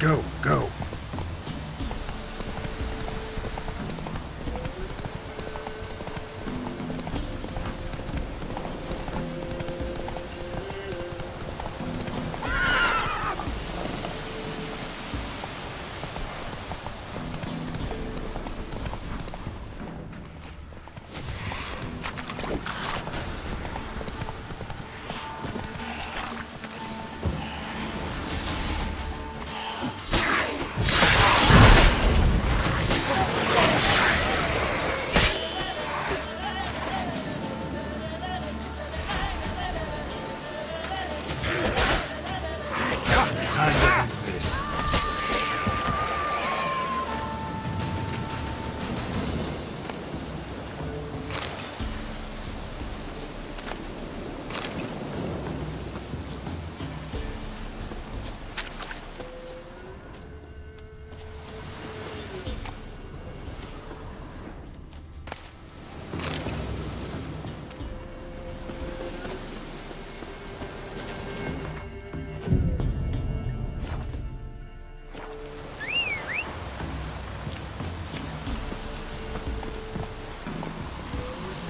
Go, go.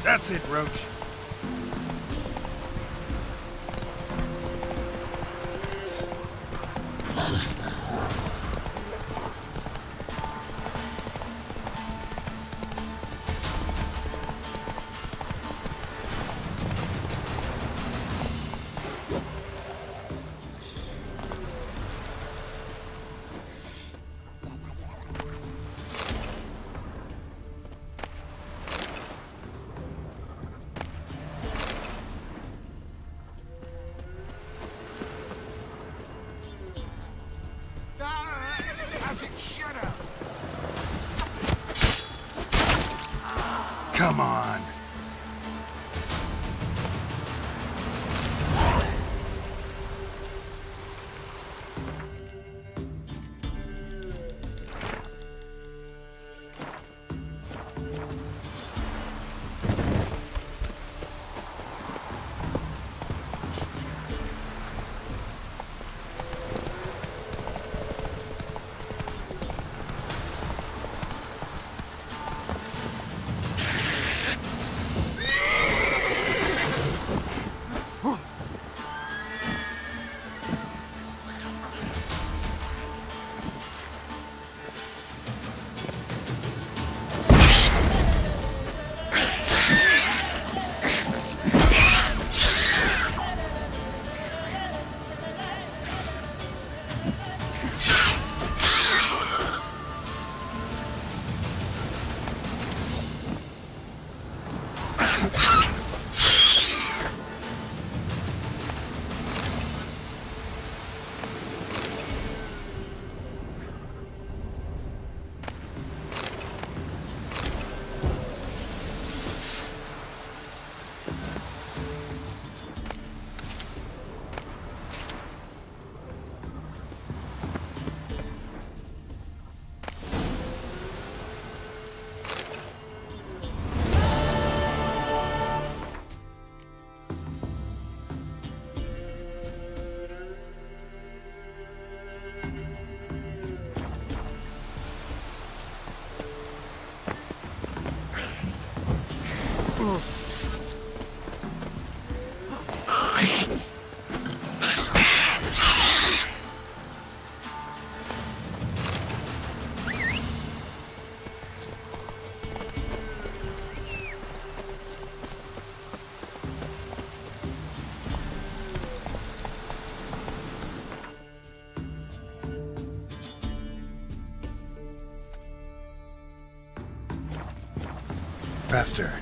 That's it, Roach. Come on. Faster.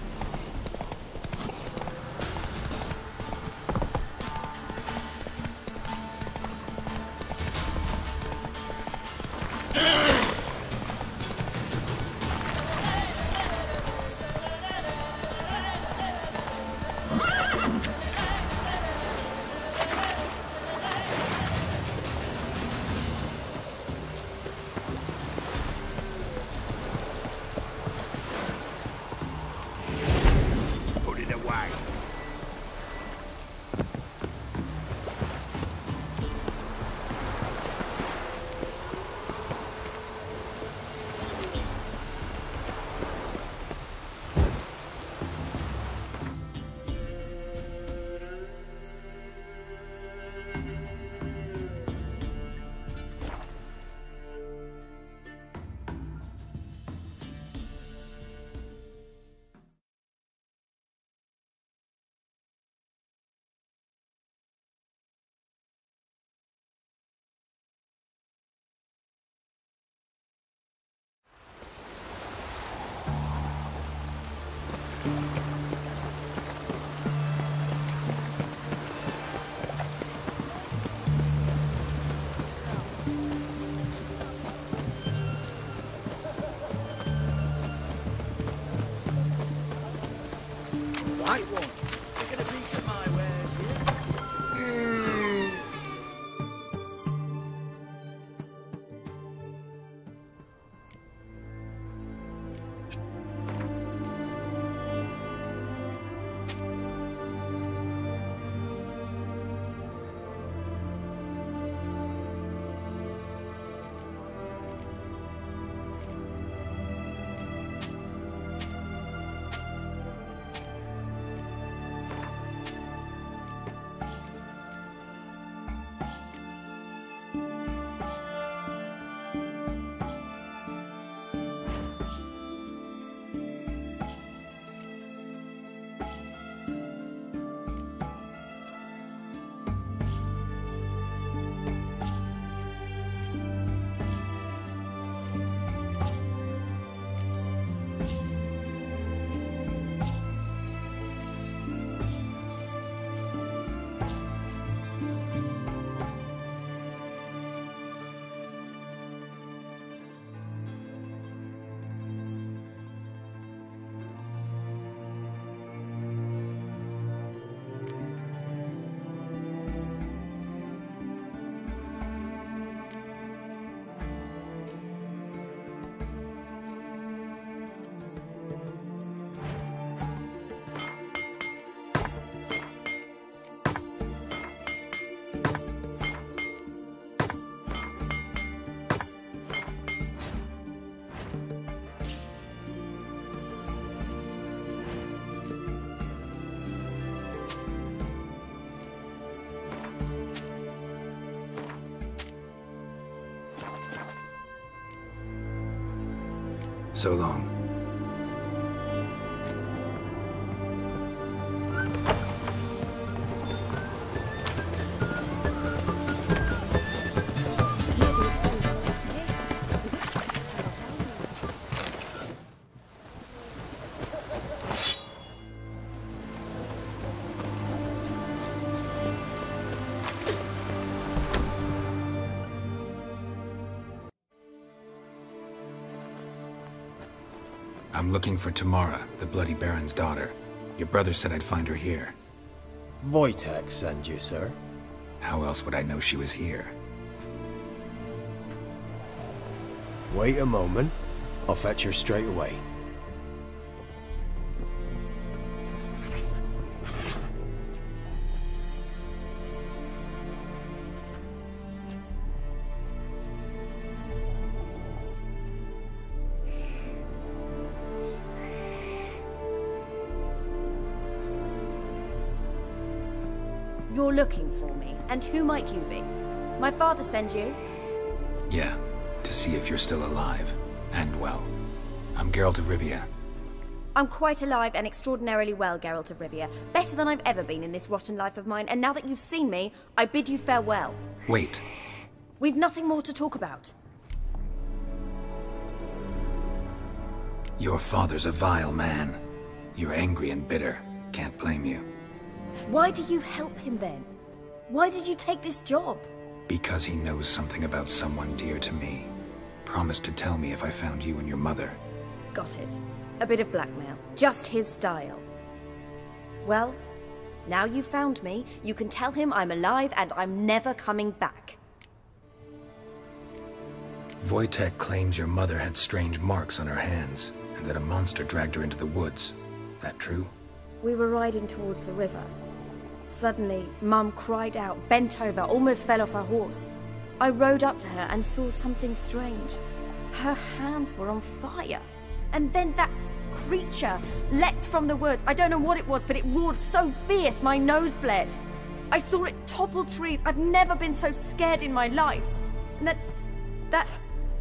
right one. Taking a peek at my wares here. So long. I'm looking for Tamara, the Bloody Baron's daughter. Your brother said I'd find her here. Wojtek sent you, sir. How else would I know she was here? Wait a moment. I'll fetch her straight away. You're looking for me, and who might you be? My father send you? Yeah, to see if you're still alive. And well. I'm Geralt of Rivia. I'm quite alive and extraordinarily well, Geralt of Rivia. Better than I've ever been in this rotten life of mine, and now that you've seen me, I bid you farewell. Wait. We've nothing more to talk about. Your father's a vile man. You're angry and bitter. Can't blame you. Why do you help him then? Why did you take this job? Because he knows something about someone dear to me. Promised to tell me if I found you and your mother. Got it. A bit of blackmail. Just his style. Well, now you've found me, you can tell him I'm alive and I'm never coming back. Wojtek claims your mother had strange marks on her hands, and that a monster dragged her into the woods. That true? We were riding towards the river. Suddenly, Mum cried out, bent over, almost fell off her horse. I rode up to her and saw something strange. Her hands were on fire. And then that creature leapt from the woods. I don't know what it was, but it roared so fierce my nose bled. I saw it topple trees. I've never been so scared in my life. And that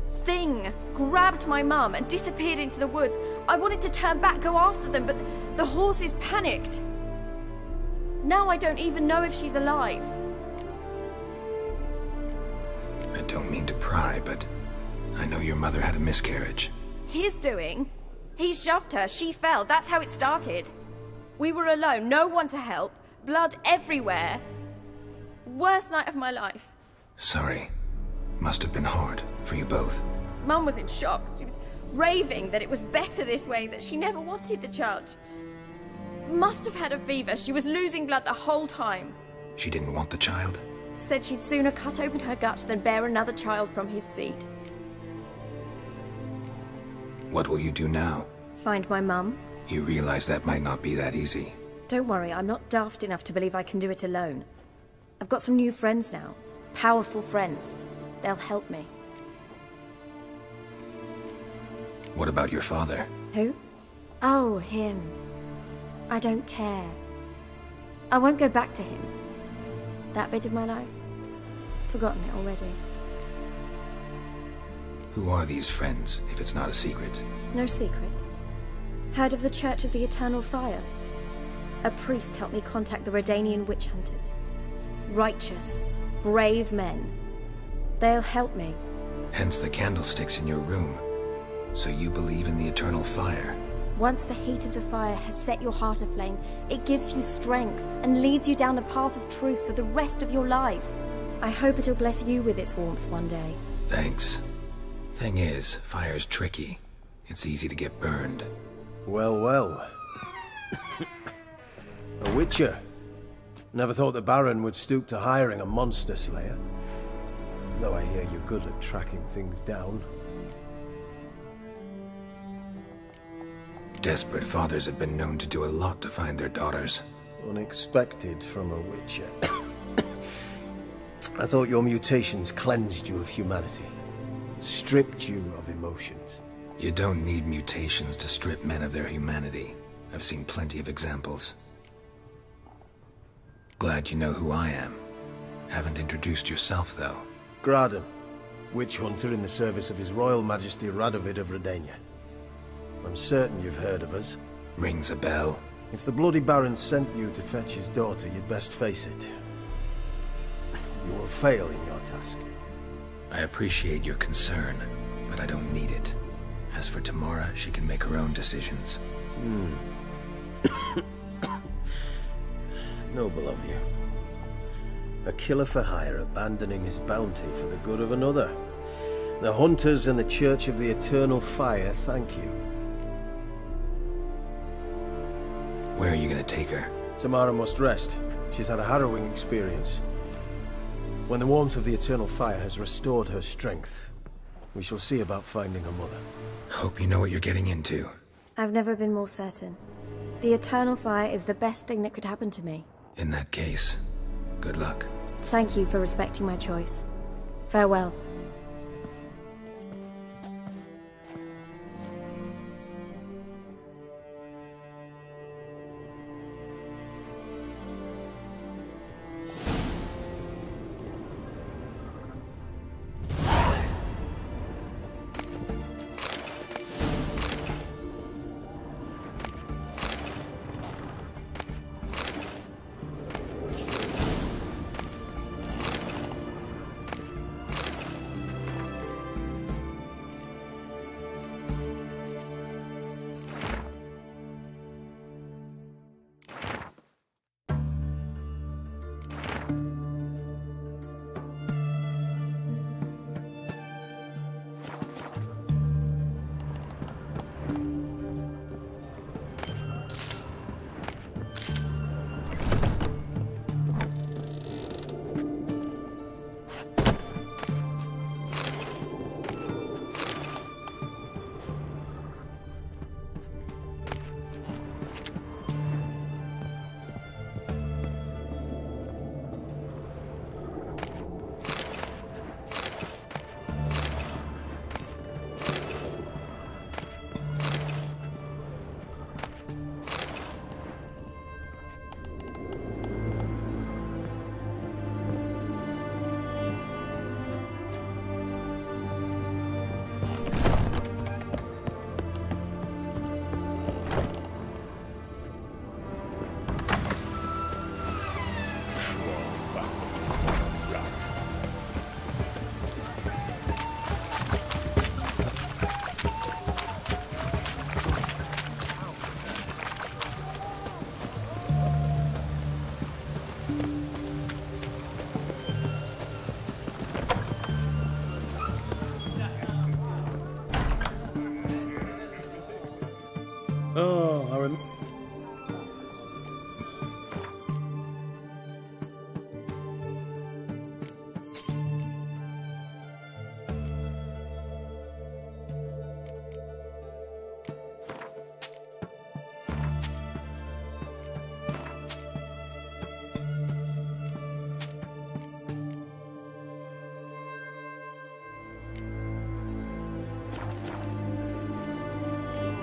thing grabbed my mum and disappeared into the woods. I wanted to turn back, go after them, but the horses panicked. Now I don't even know if she's alive. I don't mean to pry, but I know your mother had a miscarriage. His doing? He shoved her, she fell, that's how it started. We were alone, no one to help, blood everywhere. Worst night of my life. Sorry. Must have been hard for you both. Mum was in shock. She was raving that it was better this way, that she never wanted the charge. Must have had a fever. She was losing blood the whole time. She didn't want the child? Said she'd sooner cut open her gut than bear another child from his seed. What will you do now? Find my mum. You realize that might not be that easy. Don't worry, I'm not daft enough to believe I can do it alone. I've got some new friends now. Powerful friends. They'll help me. What about your father? Who? Oh, him. I don't care. I won't go back to him. That bit of my life? Forgotten it already. Who are these friends, if it's not a secret? No secret. Heard of the Church of the Eternal Fire? A priest helped me contact the Redanian witch hunters. Righteous, brave men. They'll help me. Hence the candlesticks in your room. So you believe in the eternal fire? Once the heat of the fire has set your heart aflame, it gives you strength and leads you down the path of truth for the rest of your life. I hope it'll bless you with its warmth one day. Thanks. Thing is, fire's tricky. It's easy to get burned. Well, well. A witcher. Never thought the Baron would stoop to hiring a monster slayer. Though I hear you're good at tracking things down. Desperate fathers have been known to do a lot to find their daughters. Unexpected from a witcher. I thought your mutations cleansed you of humanity. Stripped you of emotions. You don't need mutations to strip men of their humanity. I've seen plenty of examples. Glad you know who I am. Haven't introduced yourself, though. Graden, witch hunter in the service of His Royal Majesty Radovid of Redania. I'm certain you've heard of us. Rings a bell. If the bloody Baron sent you to fetch his daughter, you'd best face it. You will fail in your task. I appreciate your concern, but I don't need it. As for Tamara, she can make her own decisions. Noble of you. A killer for hire abandoning his bounty for the good of another. The hunters and the Church of the Eternal Fire thank you. Where are you gonna take her? Tamara must rest. She's had a harrowing experience. When the warmth of the Eternal Fire has restored her strength, we shall see about finding her mother. Hope you know what you're getting into. I've never been more certain. The Eternal Fire is the best thing that could happen to me. In that case, good luck. Thank you for respecting my choice. Farewell.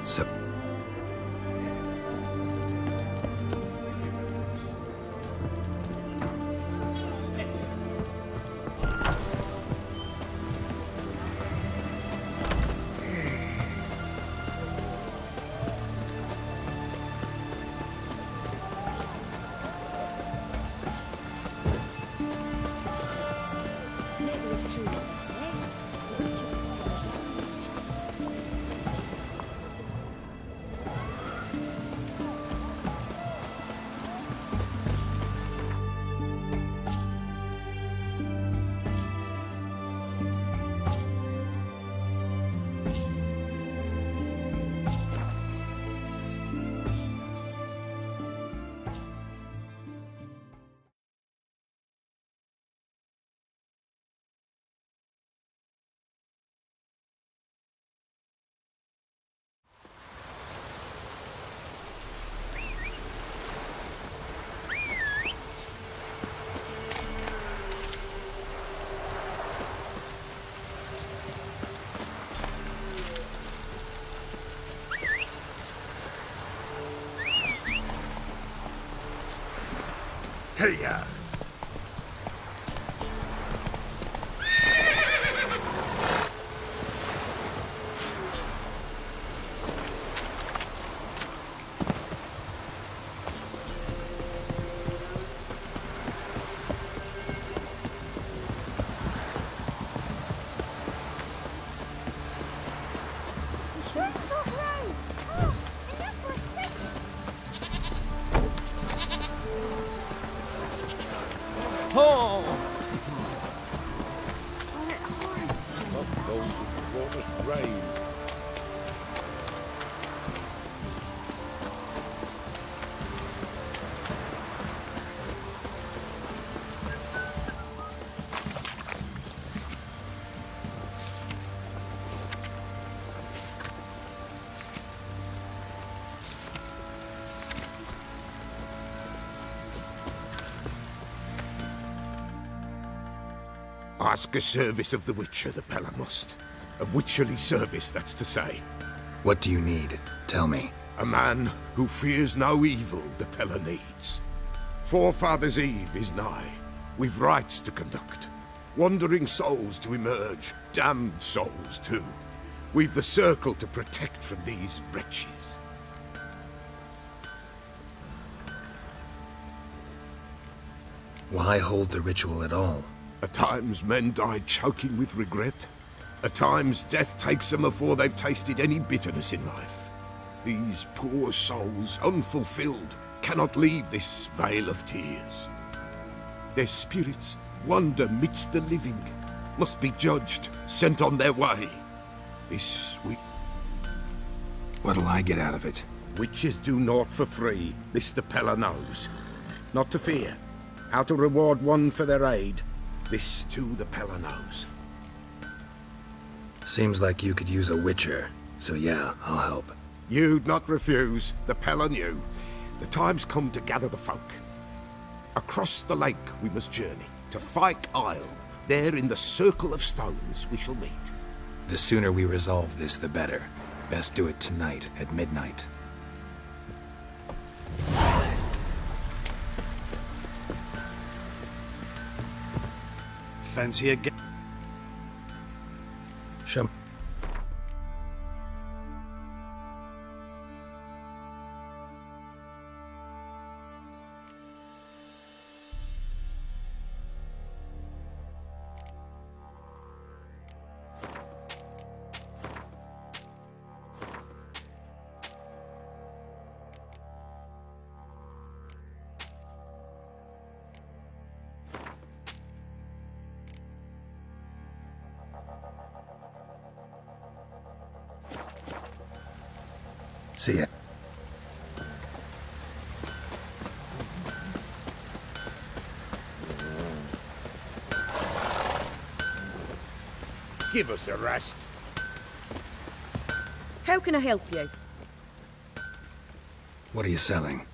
So... Maybe it's true what they say. The witches are damned. Hiya! The shrooms all grown! Oh, enough for a second! Oh! Oh, it hurts. Of those who brought us rain. Ask a service of the Witcher, the Pella must. A witcherly service, that's to say. What do you need? Tell me. A man who fears no evil the Pella needs. Forefathers' Eve is nigh. We've rites to conduct. Wandering souls to emerge. Damned souls, too. We've the circle to protect from these wretches. Why hold the ritual at all? At times men die choking with regret. At times death takes them before they've tasted any bitterness in life. These poor souls, unfulfilled, cannot leave this vale of tears. Their spirits wander midst the living, must be judged, sent on their way. This we... What'll I get out of it? Witches do naught for free, this the Pella knows. Not to fear. How to reward one for their aid, this too the Pella knows. Seems like you could use a witcher, so yeah, I'll help. You'd not refuse, the Pella knew. The time's come to gather the folk. Across the lake we must journey, to Fyke Isle. There in the circle of stones we shall meet. The sooner we resolve this, the better. Best do it tonight, at midnight. Fancy a game? Show. See ya. Give us a rest. How can I help you? What are you selling?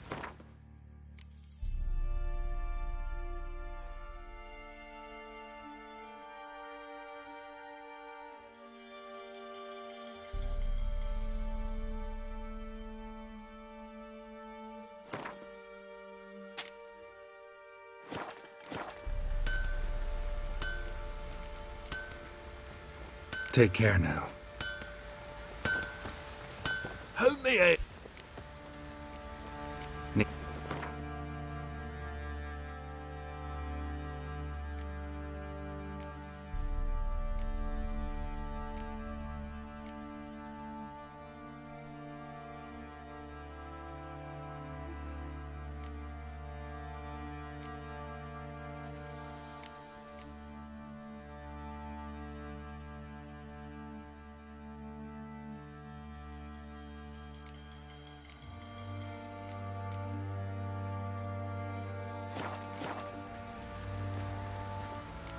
Take care now. Help me, eh?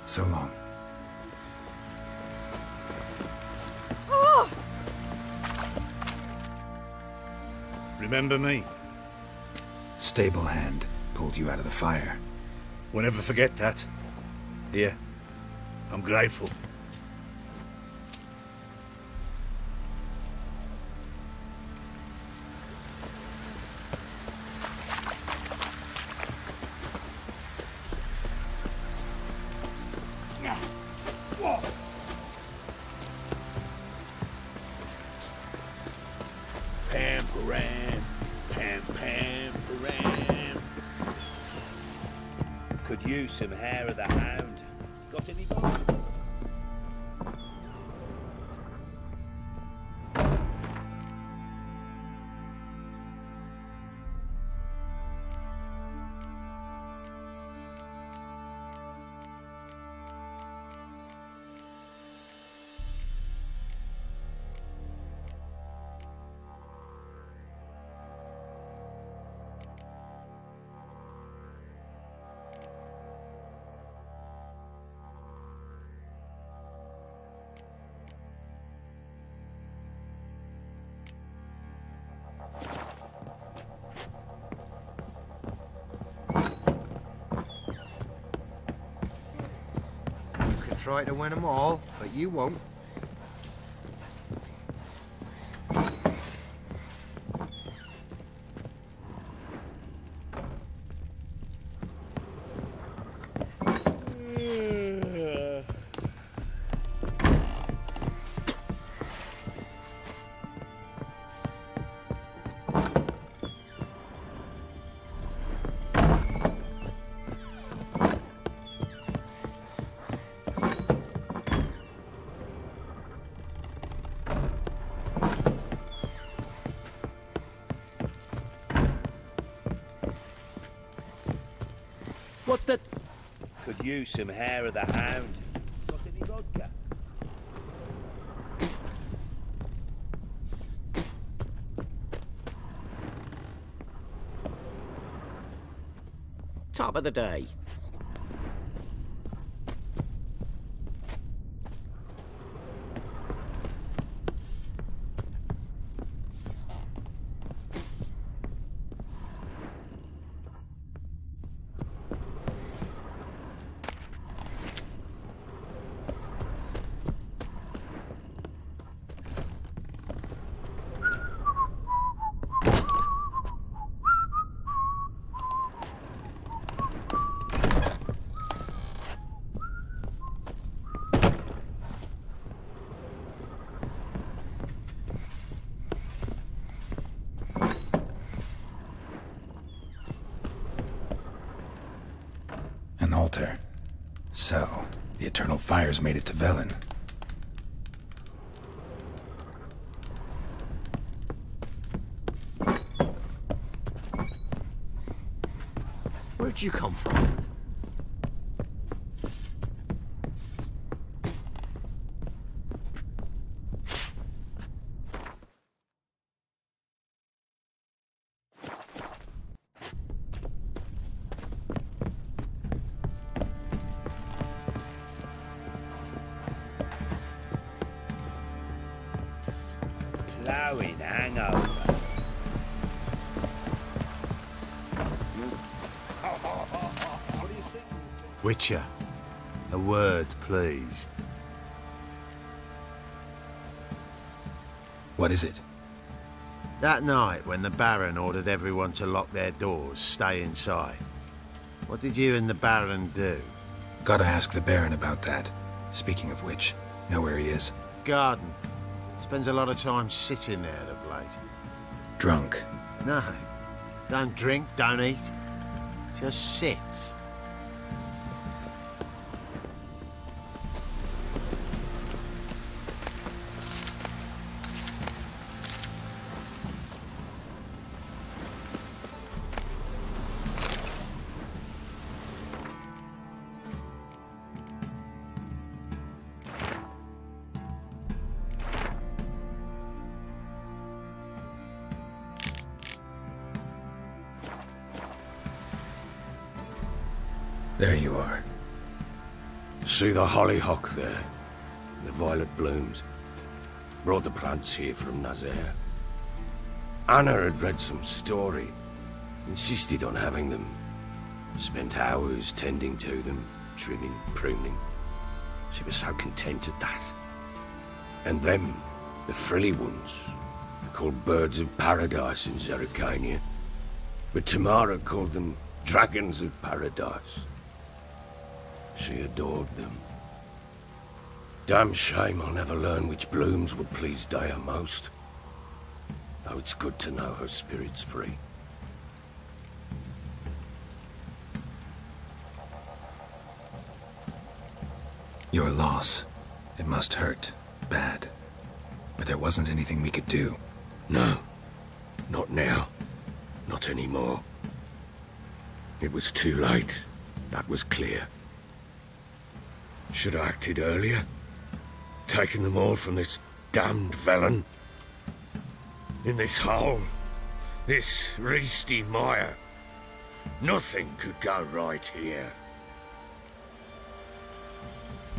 So long. Remember me? Stable hand pulled you out of the fire. We'll never forget that. Here, I'm grateful. Pam-param, pam-pam-param. Could use some hair of the hound. Got any more? Try to win them all, but you won't. What the? Could use some hair of the hound. Got any vodka? Top of the day. An altar. So, the Eternal Fires made it to Velen. Where'd you come from? Ploughing hangover. Witcher, a word, please. What is it? That night when the Baron ordered everyone to lock their doors, stay inside. What did you and the Baron do? Gotta ask the Baron about that. Speaking of which, know where he is? garden. Spends a lot of time sitting there of late. Drunk. No, don't drink, don't eat. Just sits. There you are. See the hollyhock there? The violet blooms. Brought the plants here from Nazaire. Anna had read some story. Insisted on having them. Spent hours tending to them, trimming, pruning. She was so content at that. And them, the frilly ones, are called birds of paradise in Zerrikania. But Tamara called them dragons of paradise. She adored them. Damn shame I'll never learn which blooms would please Dea most. Though it's good to know her spirit's free. Your loss. It must hurt. Bad. But there wasn't anything we could do. No. Not now. Not anymore. It was too late. That was clear. Should have acted earlier. Taken them all from this damned Velen. In this hole. This reesty mire. Nothing could go right here.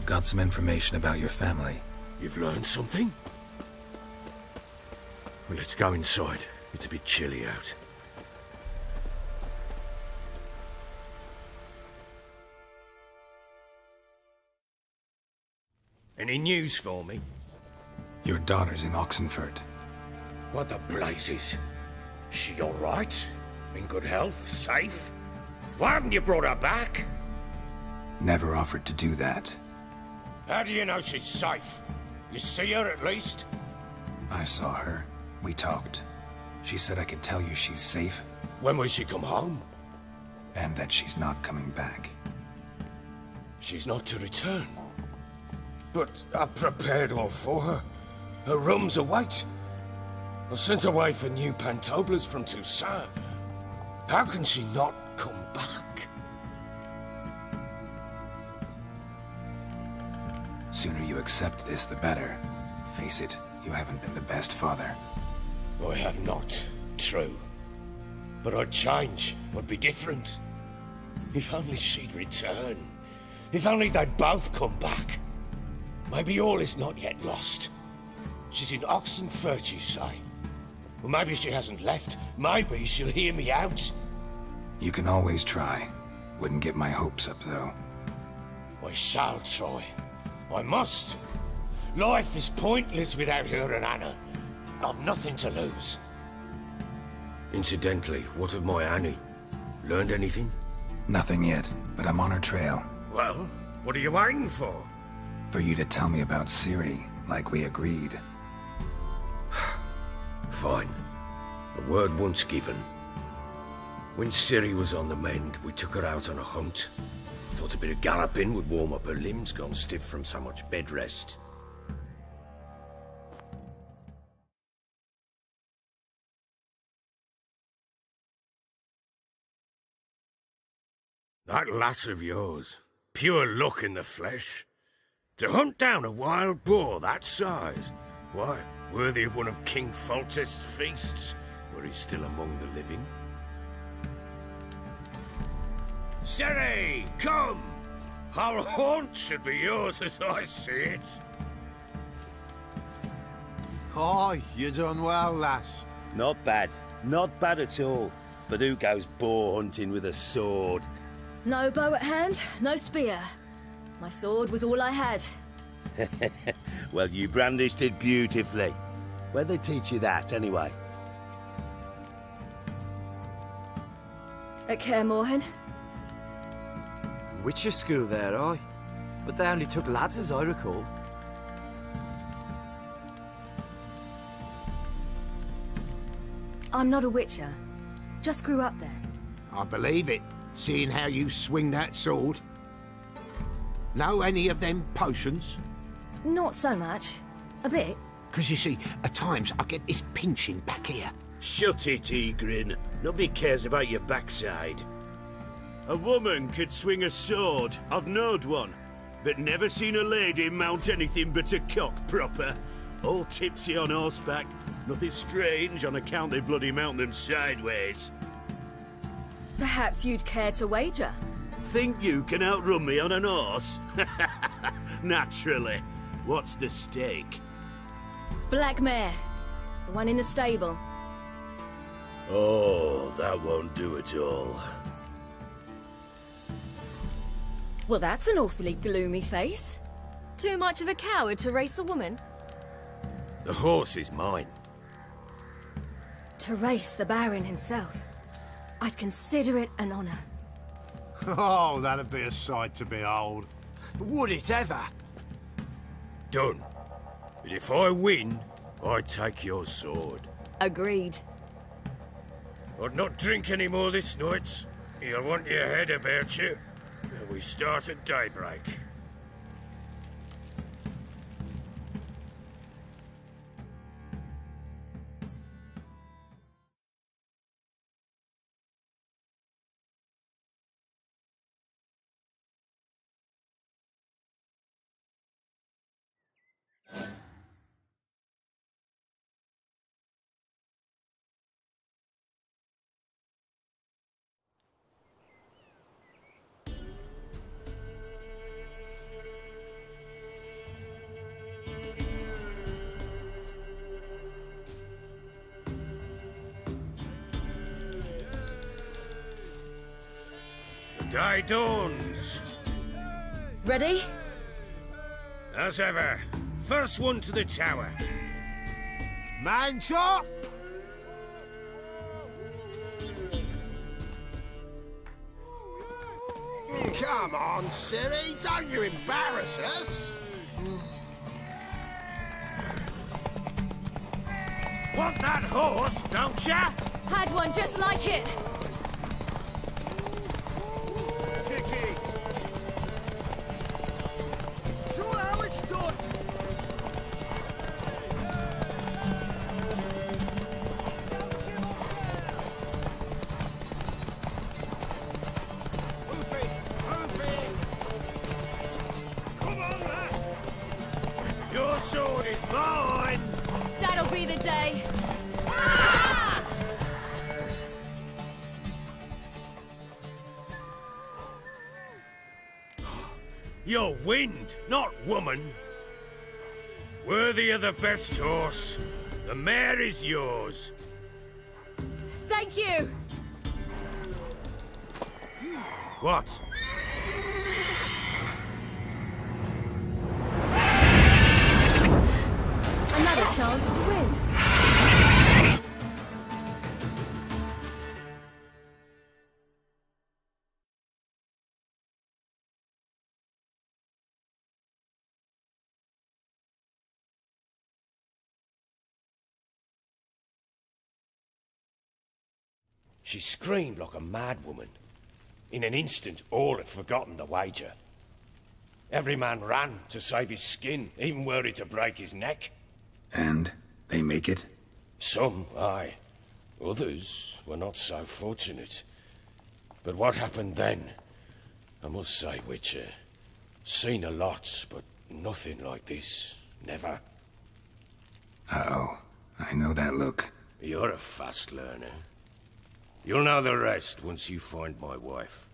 Got some information about your family. You've learned something? Well, let's go inside. It's a bit chilly out. Any news for me? Your daughter's in Oxenfurt. What the blazes? She all right? In good health? Safe? Why haven't you brought her back? Never offered to do that. How do you know she's safe? You see her at least? I saw her. We talked. She said I could tell you she's safe. When will she come home? And that she's not coming back. She's not to return. But I've prepared all for her. Her room's await. I sent away for new pantoblas from Toussaint. How can she not come back? Sooner you accept this, the better. Face it, you haven't been the best father. I have not, true. But I'd change, I'd be different. If only she'd return. If only they'd both come back. Maybe all is not yet lost. She's in Oxenfurt, you say? Well, maybe she hasn't left. Maybe she'll hear me out. You can always try. Wouldn't get my hopes up, though. I shall try. I must. Life is pointless without her and Anna. I've nothing to lose. Incidentally, what of my Annie? Learned anything? Nothing yet, but I'm on her trail. Well, what are you waiting for? For you to tell me about Ciri, like we agreed. Fine. A word once given. When Ciri was on the mend, we took her out on a hunt. Thought a bit of galloping would warm up her limbs, gone stiff from so much bed rest. That lass of yours, pure luck in the flesh. To hunt down a wild boar that size, why, worthy of one of King Foltest's feasts, were he still among the living. Ciri, come! Whole haunt should be yours as I see it. Oh, you done well, lass. Not bad. Not bad at all. But who goes boar hunting with a sword? No bow at hand, no spear. My sword was all I had. Well, you brandished it beautifully. Where'd they teach you that, anyway? At Kaer Morhen. Witcher school there, aye. But they only took lads, as I recall. I'm not a witcher. Just grew up there. I believe it, seeing how you swing that sword. Know any of them potions? Not so much. A bit. Because you see, at times I get this pinching back here. Shut it, Egrin. Nobody cares about your backside. A woman could swing a sword. I've knowed one. But never seen a lady mount anything but a cock proper. All tipsy on horseback. Nothing strange on account they bloody mount them sideways. Perhaps you'd care to wager? Think you can outrun me on an horse? Naturally. What's the stake? Black mare. The one in the stable. Oh, that won't do it all. Well, that's an awfully gloomy face. Too much of a coward to race a woman? The horse is mine. To race the Baron himself. I'd consider it an honor. Oh, that'd be a sight to behold. Would it ever? Done. But if I win, I take your sword. Agreed. I'd not drink any more this night. You'll want your head about you. We start at daybreak. Day dawns. Ready? As ever, first one to the tower. Man chop! Come on, silly, don't you embarrass us! Want that horse, don't ya? Had one just like it. Sure how it's done! Come on, lass! Your sword is mine! That'll be the day. You're wind, not woman. Worthy of the best horse. The mare is yours. Thank you. What? Another chance to win. She screamed like a mad woman. In an instant, all had forgotten the wager. Every man ran to save his skin, even were he to break his neck. And they make it? Some, aye. Others were not so fortunate. But what happened then? I must say, Witcher, seen a lot, but nothing like this. Never. Uh-oh. I know that look. You're a fast learner. You'll know the rest once you find my wife.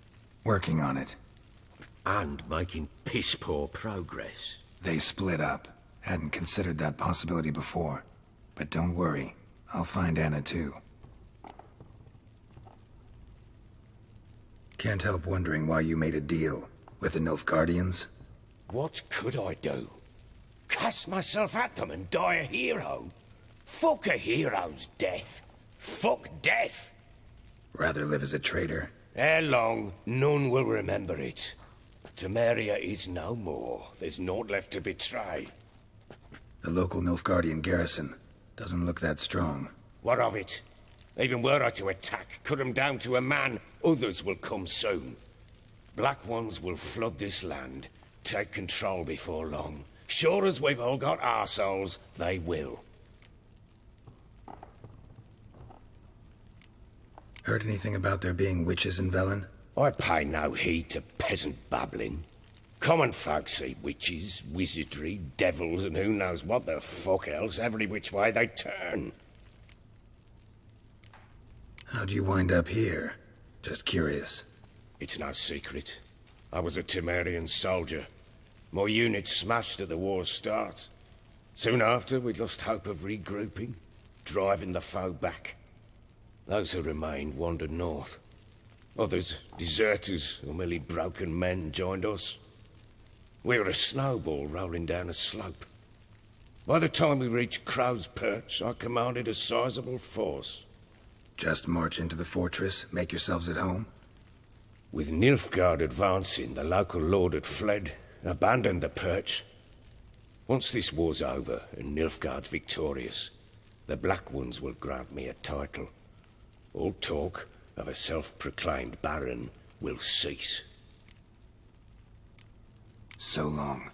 Working on it. And making piss-poor progress. They split up. Hadn't considered that possibility before. But don't worry. I'll find Anna too. Can't help wondering why you made a deal with the Nilfgaardians. What could I do? Cast myself at them and die a hero? Fuck a hero's death. Fuck death. Rather live as a traitor. Ere long, none will remember it. Temeria is no more. There's naught left to betray. The local Nilfgaardian garrison doesn't look that strong. What of it? Even were I to attack, cut 'em down to a man, others will come soon. Black Ones will flood this land, take control before long. Sure as we've all got arseholes, they will. Heard anything about there being witches in Velen? I pay no heed to peasant babbling. Common folk see witches, wizardry, devils, and who knows what the fuck else every which way they turn. How'd you wind up here? Just curious. It's no secret. I was a Temerian soldier. My unit smashed at the war's start. Soon after, we lost hope of regrouping, driving the foe back. Those who remained wandered north. Others, deserters or merely broken men, joined us. We were a snowball rolling down a slope. By the time we reached Crow's Perch, I commanded a sizable force. Just march into the fortress, make yourselves at home? With Nilfgaard advancing, the local lord had fled, abandoned the Perch. Once this war's over and Nilfgaard's victorious, the Black Ones will grant me a title. All talk of a self-proclaimed Baron will cease. So long.